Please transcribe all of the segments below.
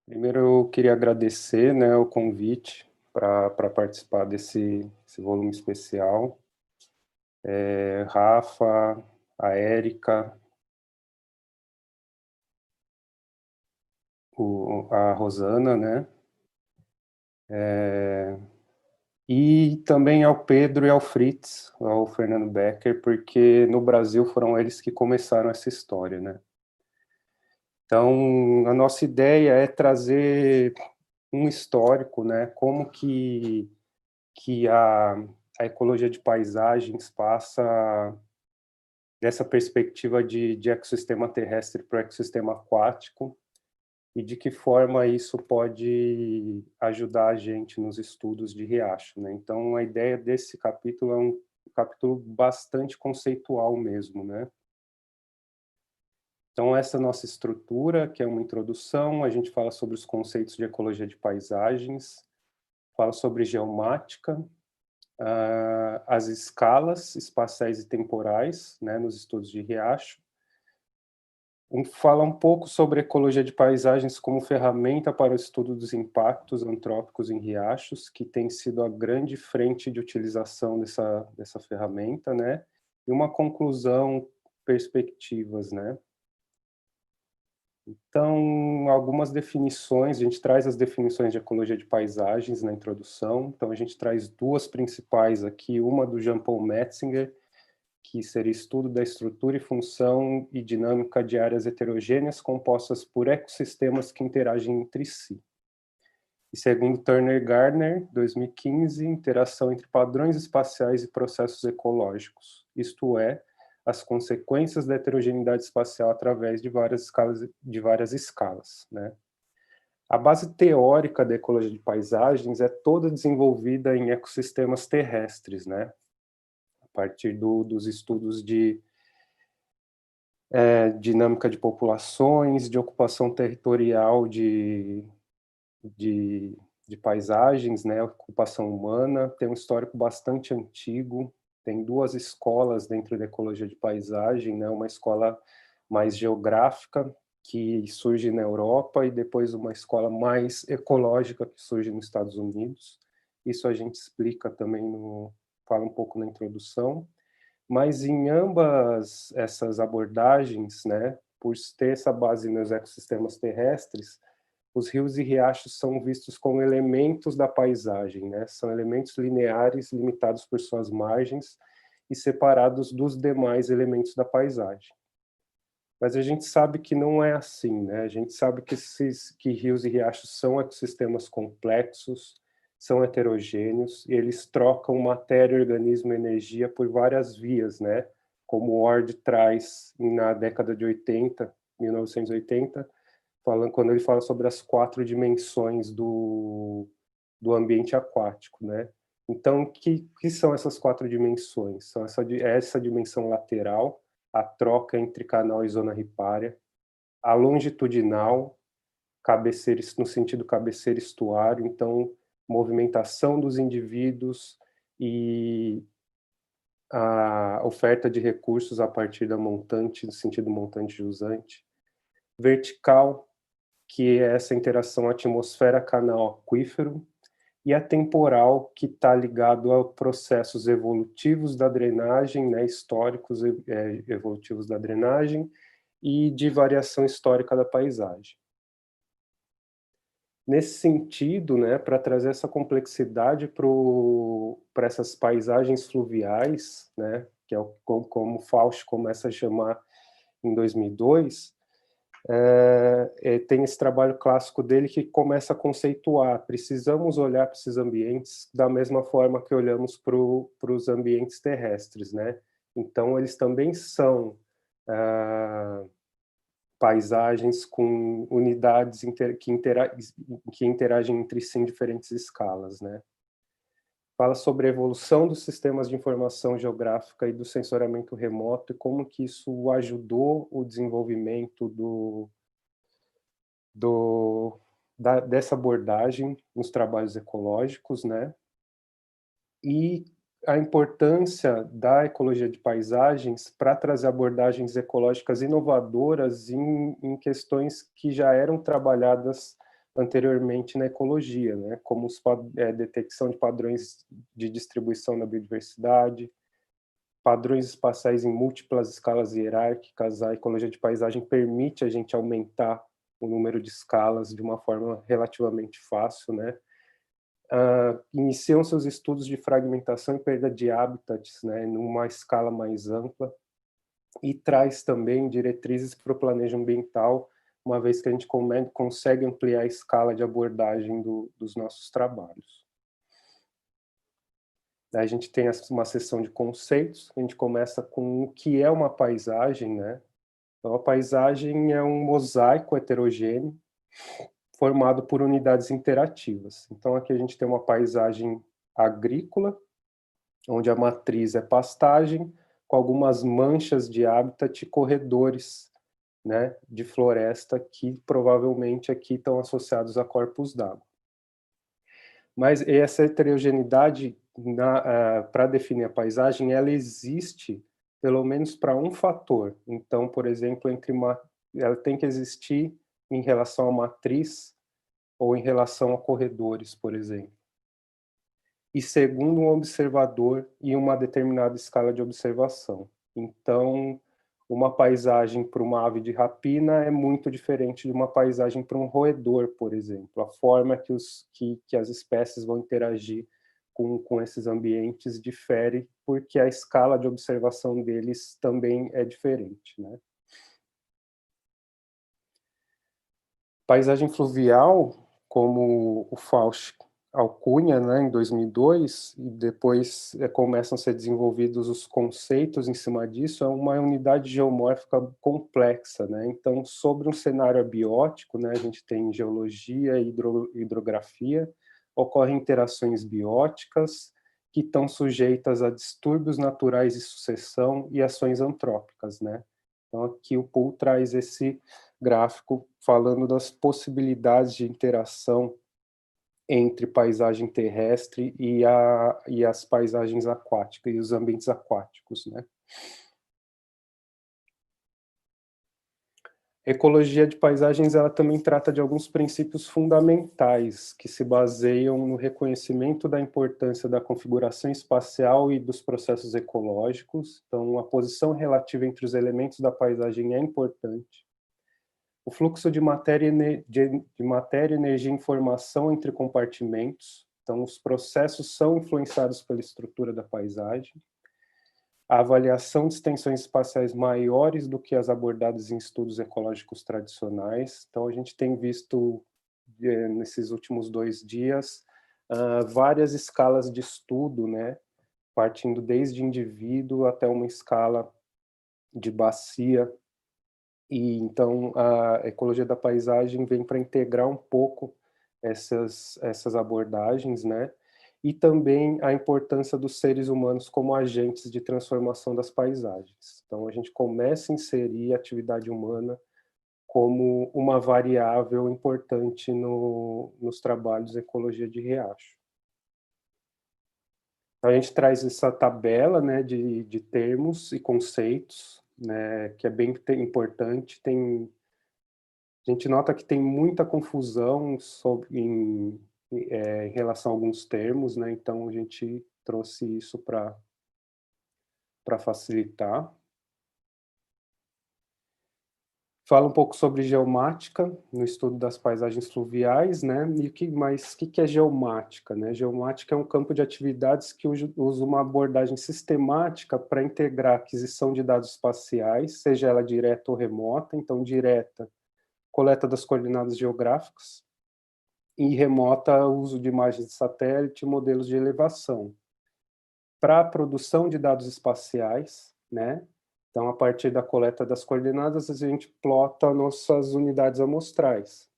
Primeiro eu queria agradecer, né, o convite para participar desse volume especial. Rafa, a Érica, a Rosana, né? E também ao Pedro e ao Fritz, ao Fernando Becker, porque no Brasil foram eles que começaram essa história, né? Então, a nossa ideia é trazer um histórico, né? Como que a ecologia de paisagens passa dessa perspectiva de ecossistema terrestre para o ecossistema aquático e de que forma isso pode ajudar a gente nos estudos de riacho, né? Então, a ideia desse capítulo é um capítulo bastante conceitual mesmo, né? Então, essa nossa estrutura, que é uma introdução, a gente fala sobre os conceitos de ecologia de paisagens, fala sobre geomática, as escalas espaciais e temporais, né, nos estudos de riacho. Fala um pouco sobre ecologia de paisagens como ferramenta para o estudo dos impactos antrópicos em riachos, que tem sido a grande frente de utilização dessa ferramenta, né? E uma conclusão, perspectivas, né? Então, algumas definições, a gente traz as definições de ecologia de paisagens na introdução, então a gente traz duas principais aqui, uma do Jean-Paul Metzinger, que seria estudo da estrutura e função e dinâmica de áreas heterogêneas compostas por ecossistemas que interagem entre si. E segundo Turner Gardner, 2015, interação entre padrões espaciais e processos ecológicos, isto é, as consequências da heterogeneidade espacial através de várias escalas, né? A base teórica da ecologia de paisagens é toda desenvolvida em ecossistemas terrestres, né? A partir dos estudos de dinâmica de populações, de ocupação territorial de, de paisagens, né, ocupação humana, tem um histórico bastante antigo, tem duas escolas dentro da ecologia de paisagem, né, uma escola mais geográfica, que surge na Europa, e depois uma escola mais ecológica, que surge nos Estados Unidos. Isso a gente explica também, fala um pouco na introdução. Mas em ambas essas abordagens, né, por ter essa base nos ecossistemas terrestres, os rios e riachos são vistos como elementos da paisagem, né? São elementos lineares limitados por suas margens e separados dos demais elementos da paisagem. Mas a gente sabe que não é assim, né? A gente sabe que rios e riachos são ecossistemas complexos, são heterogêneos, e eles trocam matéria, organismo e energia por várias vias, né? Como o Ward traz na década de 80, 1980, quando ele fala sobre as quatro dimensões do ambiente aquático, né? Então, que são essas quatro dimensões? São essa dimensão lateral, a troca entre canal e zona ripária, a longitudinal, cabeceira, no sentido cabeceira estuário, então, movimentação dos indivíduos e a oferta de recursos a partir da montante, no sentido montante-jusante. Vertical, que é essa interação atmosfera-canal-aquífero, e a temporal, que está ligado a processos evolutivos da drenagem, né, históricos evolutivos da drenagem, e de variação histórica da paisagem. Nesse sentido, né, para trazer essa complexidade para essas paisagens fluviais, né, que é como Faust começa a chamar em 2002, tem esse trabalho clássico dele que começa a conceituar, precisamos olhar para esses ambientes da mesma forma que olhamos para os ambientes terrestres, né? Então, eles também são paisagens com unidades que interagem entre si em diferentes escalas, né? Fala sobre a evolução dos sistemas de informação geográfica e do sensoriamento remoto e como que isso ajudou o desenvolvimento dessa abordagem nos trabalhos ecológicos, né? E a importância da ecologia de paisagens para trazer abordagens ecológicas inovadoras em questões que já eram trabalhadas anteriormente na ecologia, né, como detecção de padrões de distribuição da biodiversidade, padrões espaciais em múltiplas escalas hierárquicas. A ecologia de paisagem permite a gente aumentar o número de escalas de uma forma relativamente fácil, né. Iniciam seus estudos de fragmentação e perda de habitats, né, numa escala mais ampla, e traz também diretrizes para o planejo ambiental, uma vez que a gente consegue ampliar a escala de abordagem dos nossos trabalhos. Daí a gente tem uma seção de conceitos, a gente começa com o que é uma paisagem, né? Então, a paisagem é um mosaico heterogêneo formado por unidades interativas. Então, aqui a gente tem uma paisagem agrícola, onde a matriz é pastagem, com algumas manchas de habitat e corredores, né, de floresta que provavelmente aqui estão associados a corpos d'água. Mas essa heterogeneidade para definir a paisagem, ela existe pelo menos para um fator. Então, por exemplo, ela tem que existir em relação à matriz ou em relação a corredores, por exemplo. E segundo um observador em uma determinada escala de observação. Então, uma paisagem para uma ave de rapina é muito diferente de uma paisagem para um roedor, por exemplo. A forma que as espécies vão interagir com esses ambientes difere, porque a escala de observação deles também é diferente, né? Paisagem fluvial, como o Fausch alcunha, né, em 2002, e depois começam a ser desenvolvidos os conceitos em cima disso, é uma unidade geomórfica complexa, né? Então, sobre um cenário abiótico, né, a gente tem geologia e hidrografia, ocorrem interações bióticas que estão sujeitas a distúrbios naturais de sucessão e ações antrópicas, né? Então, aqui o Poole traz esse gráfico falando das possibilidades de interação entre paisagem terrestre e as paisagens aquáticas e os ambientes aquáticos, né? Ecologia de paisagens, ela também trata de alguns princípios fundamentais que se baseiam no reconhecimento da importância da configuração espacial e dos processos ecológicos. Então, a posição relativa entre os elementos da paisagem é importante. O fluxo de matéria, energia e informação entre compartimentos. Então, os processos são influenciados pela estrutura da paisagem. A avaliação de extensões espaciais maiores do que as abordadas em estudos ecológicos tradicionais. Então, a gente tem visto, nesses últimos 2 dias, várias escalas de estudo, né, partindo desde indivíduo até uma escala de bacia. E então a ecologia da paisagem vem para integrar um pouco essas abordagens, né? E também a importância dos seres humanos como agentes de transformação das paisagens. Então a gente começa a inserir a atividade humana como uma variável importante nos trabalhos de ecologia de riacho. Então, a gente traz essa tabela, né, de termos e conceitos, né, que é bem importante. A gente nota que tem muita confusão em relação a alguns termos, né? Então a gente trouxe isso para facilitar. Fala um pouco sobre geomática no estudo das paisagens fluviais, né? E o que é geomática, né? Geomática é um campo de atividades que usa uma abordagem sistemática para integrar a aquisição de dados espaciais, seja ela direta ou remota. Então, direta, coleta das coordenadas geográficas, e remota, o uso de imagens de satélite e modelos de elevação. Para a produção de dados espaciais, né? Então, a partir da coleta das coordenadas, a gente plota nossas unidades amostrais.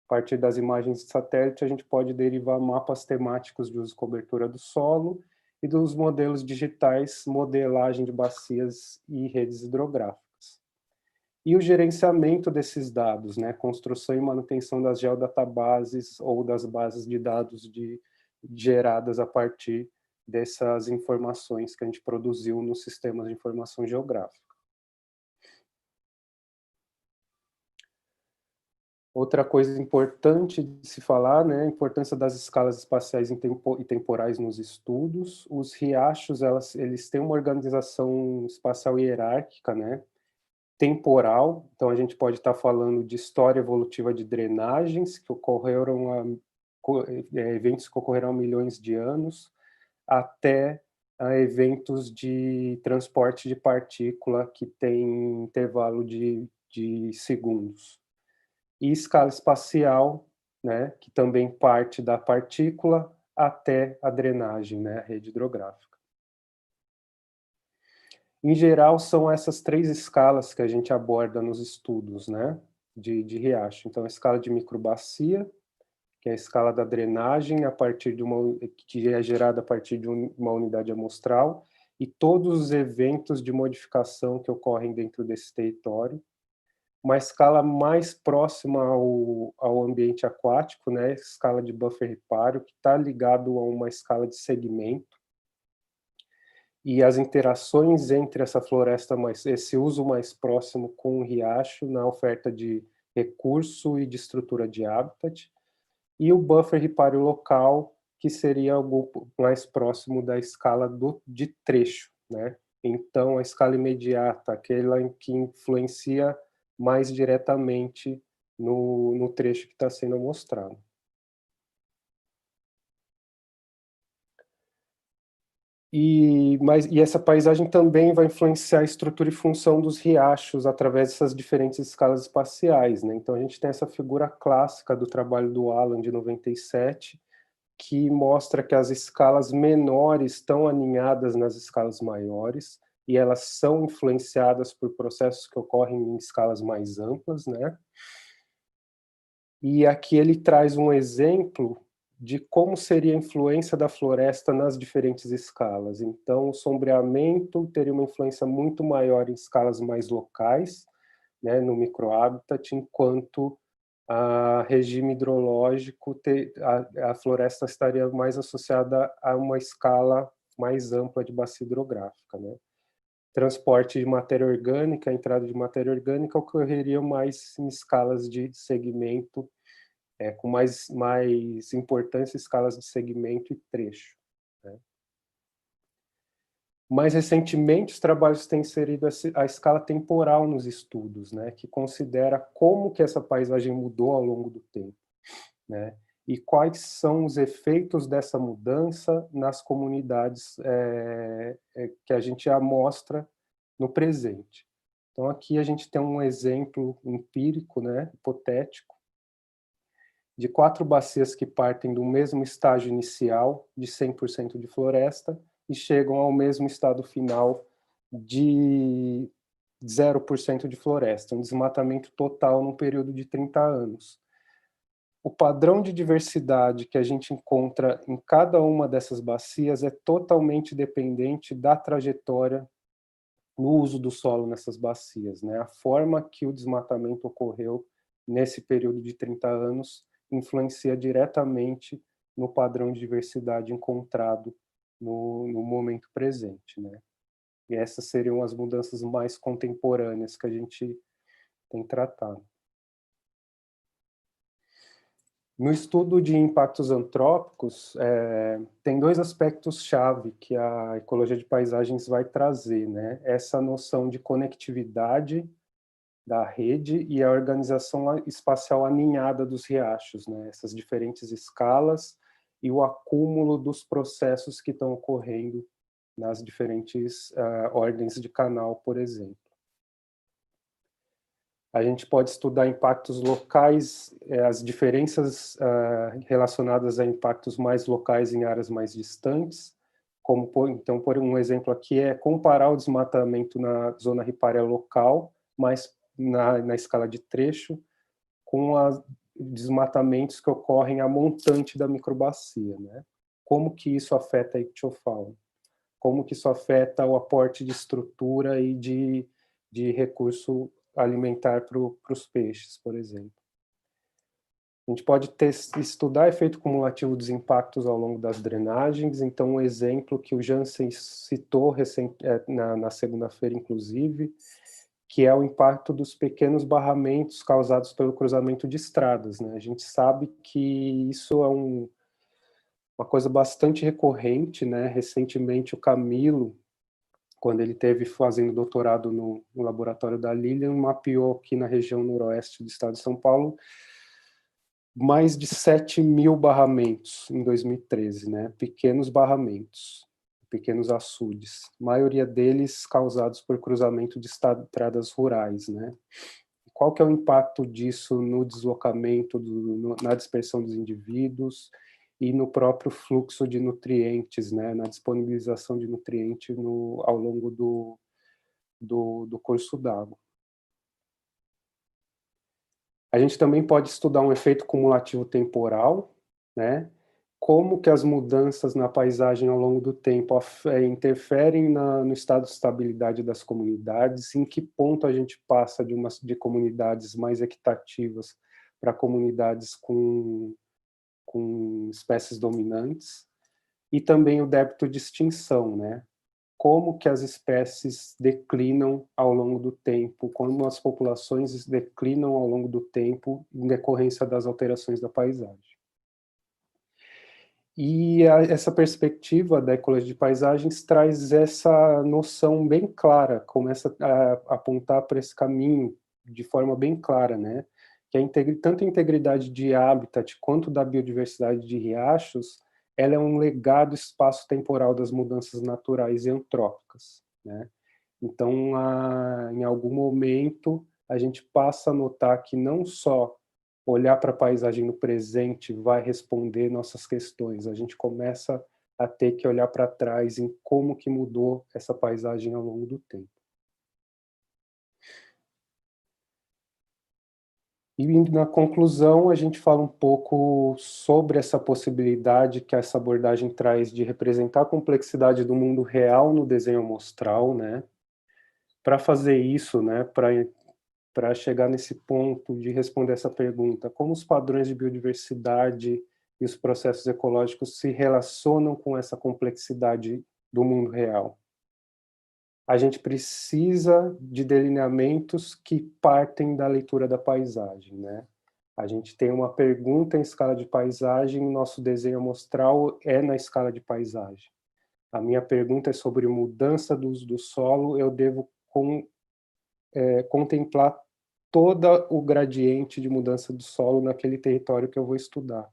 A partir das imagens de satélite, a gente pode derivar mapas temáticos de uso e cobertura do solo e dos modelos digitais, modelagem de bacias e redes hidrográficas. E o gerenciamento desses dados, né? Construção e manutenção das geodatabases ou das bases de dados geradas a partir dessas informações que a gente produziu nos sistemas de informação geográfica. Outra coisa importante de se falar, né, a importância das escalas espaciais e temporais nos estudos. Os riachos, eles têm uma organização espacial hierárquica, né, temporal. Então, a gente pode estar falando de história evolutiva de drenagens que ocorreram eventos que ocorreram há milhões de anos, até a eventos de transporte de partícula que tem intervalo de segundos. E escala espacial, né, que também parte da partícula até a drenagem, né, a rede hidrográfica. Em geral, são essas 3 escalas que a gente aborda nos estudos, né, de riacho. Então, a escala de microbacia, que é a escala da drenagem, que é gerada a partir de uma unidade amostral, e todos os eventos de modificação que ocorrem dentro desse território. Uma escala mais próxima ao ambiente aquático, né, escala de buffer ripário, que está ligado a uma escala de segmento, e as interações entre esse uso mais próximo com o riacho na oferta de recurso e de estrutura de habitat, e o buffer ripário local, que seria algo mais próximo da escala de trecho, né? Então, a escala imediata, aquela em que influencia mais diretamente no trecho que está sendo mostrado. E essa paisagem também vai influenciar a estrutura e função dos riachos através dessas diferentes escalas espaciais, né? Então, a gente tem essa figura clássica do trabalho do Alan, de 97, que mostra que as escalas menores estão aninhadas nas escalas maiores, e elas são influenciadas por processos que ocorrem em escalas mais amplas, né? E aqui ele traz um exemplo de como seria a influência da floresta nas diferentes escalas. Então, o sombreamento teria uma influência muito maior em escalas mais locais, né, no microhabitat, enquanto a regime hidrológico, a floresta estaria mais associada a uma escala mais ampla de bacia hidrográfica, né? Transporte de matéria orgânica, entrada de matéria orgânica ocorreria mais em escalas de segmento, com mais importância, escalas de segmento e trecho, né? Mais recentemente, os trabalhos têm inserido a escala temporal nos estudos, né, que considera como que essa paisagem mudou ao longo do tempo, né, e quais são os efeitos dessa mudança nas comunidades que a gente amostra no presente. Então, aqui a gente tem um exemplo empírico, né, hipotético, de 4 bacias que partem do mesmo estágio inicial, de 100% de floresta, e chegam ao mesmo estado final de 0% de floresta, um desmatamento total num período de 30 anos. O padrão de diversidade que a gente encontra em cada uma dessas bacias é totalmente dependente da trajetória no uso do solo nessas bacias, né? A forma que o desmatamento ocorreu nesse período de 30 anos influencia diretamente no padrão de diversidade encontrado no momento presente, né? E essas seriam as mudanças mais contemporâneas que a gente tem tratado. No estudo de impactos antrópicos, tem 2 aspectos-chave que a ecologia de paisagens vai trazer, né? Essa noção de conectividade da rede e a organização espacial aninhada dos riachos, né? Essas diferentes escalas e o acúmulo dos processos que estão ocorrendo nas diferentes ordens de canal, por exemplo. A gente pode estudar impactos locais, as diferenças relacionadas a impactos mais locais em áreas mais distantes, como, então, por um exemplo aqui, é comparar o desmatamento na zona ripária local, mas na escala de trecho, com os desmatamentos que ocorrem a montante da microbacia, né? Como que isso afeta a ictiofauna? Como que isso afeta o aporte de estrutura e de recurso alimentar para os peixes, por exemplo. A gente pode estudar efeito cumulativo dos impactos ao longo das drenagens. Então, um exemplo que o Jansen citou na segunda-feira, inclusive, que é o impacto dos pequenos barramentos causados pelo cruzamento de estradas, né? A gente sabe que isso é uma coisa bastante recorrente, né? Recentemente o Camilo, quando ele teve fazendo doutorado no laboratório da Lilian, mapeou aqui na região noroeste do estado de São Paulo mais de 7.000 barramentos em 2013, né? Pequenos barramentos, pequenos açudes, a maioria deles causados por cruzamento de estradas rurais, né? Qual que é o impacto disso no deslocamento, na dispersão dos indivíduos e no próprio fluxo de nutrientes, né? Na disponibilização de nutrientes ao longo do curso d'água. A gente também pode estudar um efeito cumulativo temporal, né? Como que as mudanças na paisagem ao longo do tempo interferem no estado de estabilidade das comunidades, em que ponto a gente passa de comunidades mais equitativas para comunidades com espécies dominantes, e também o débito de extinção, né? Como que as espécies declinam ao longo do tempo, como as populações declinam ao longo do tempo em decorrência das alterações da paisagem. E essa perspectiva da ecologia de paisagens traz essa noção bem clara, começa a apontar para esse caminho de forma bem clara, né? Que tanto a integridade de habitat quanto da biodiversidade de riachos, ela é um legado espaço-temporal das mudanças naturais e antrópicas, né? Então, em algum momento, a gente passa a notar que não só olhar para a paisagem no presente vai responder nossas questões, a gente começa a ter que olhar para trás em como que mudou essa paisagem ao longo do tempo. E na conclusão, a gente fala um pouco sobre essa possibilidade que essa abordagem traz de representar a complexidade do mundo real no desenho amostral, né? Para fazer isso, né, para chegar nesse ponto de responder essa pergunta, como os padrões de biodiversidade e os processos ecológicos se relacionam com essa complexidade do mundo real? A gente precisa de delineamentos que partem da leitura da paisagem, né? A gente tem uma pergunta em escala de paisagem, nosso desenho amostral é na escala de paisagem. A minha pergunta é sobre mudança do uso do solo, eu devo contemplar todo o gradiente de mudança do solo naquele território que eu vou estudar.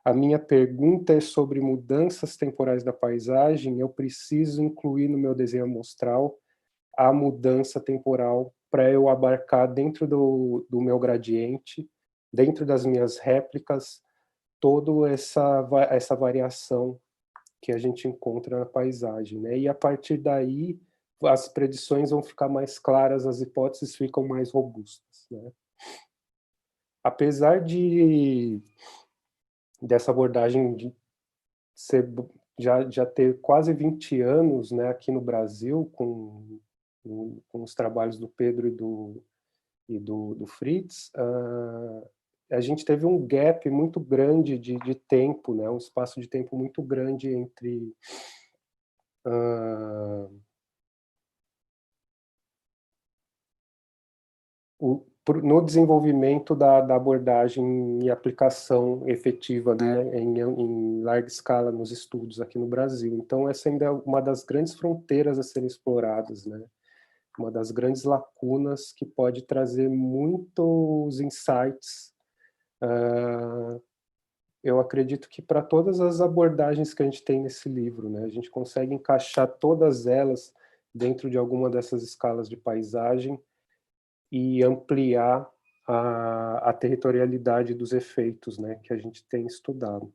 A minha pergunta é sobre mudanças temporais da paisagem, eu preciso incluir no meu desenho amostral a mudança temporal para eu abarcar dentro do meu gradiente, dentro das minhas réplicas, toda essa variação que a gente encontra na paisagem, né? E a partir daí as predições vão ficar mais claras, as hipóteses ficam mais robustas, né? Apesar dessa abordagem de ser, já ter quase 20 anos, né, aqui no Brasil, com os trabalhos do Pedro e do Fritz, a gente teve um gap muito grande de tempo, né, um espaço de tempo muito grande entre no desenvolvimento da abordagem e aplicação efetiva, né, em larga escala nos estudos aqui no Brasil. Então, essa ainda é uma das grandes fronteiras a serem exploradas, né, uma das grandes lacunas que pode trazer muitos insights. Eu acredito que para todas as abordagens que a gente tem nesse livro, né, a gente consegue encaixar todas elas dentro de alguma dessas escalas de paisagem e ampliar a territorialidade dos efeitos, né, que a gente tem estudado.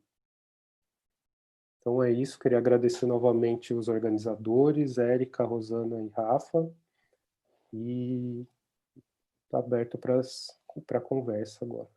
Então é isso, queria agradecer novamente os organizadores, Érica, Rosana e Rafa, e está aberto para conversa agora.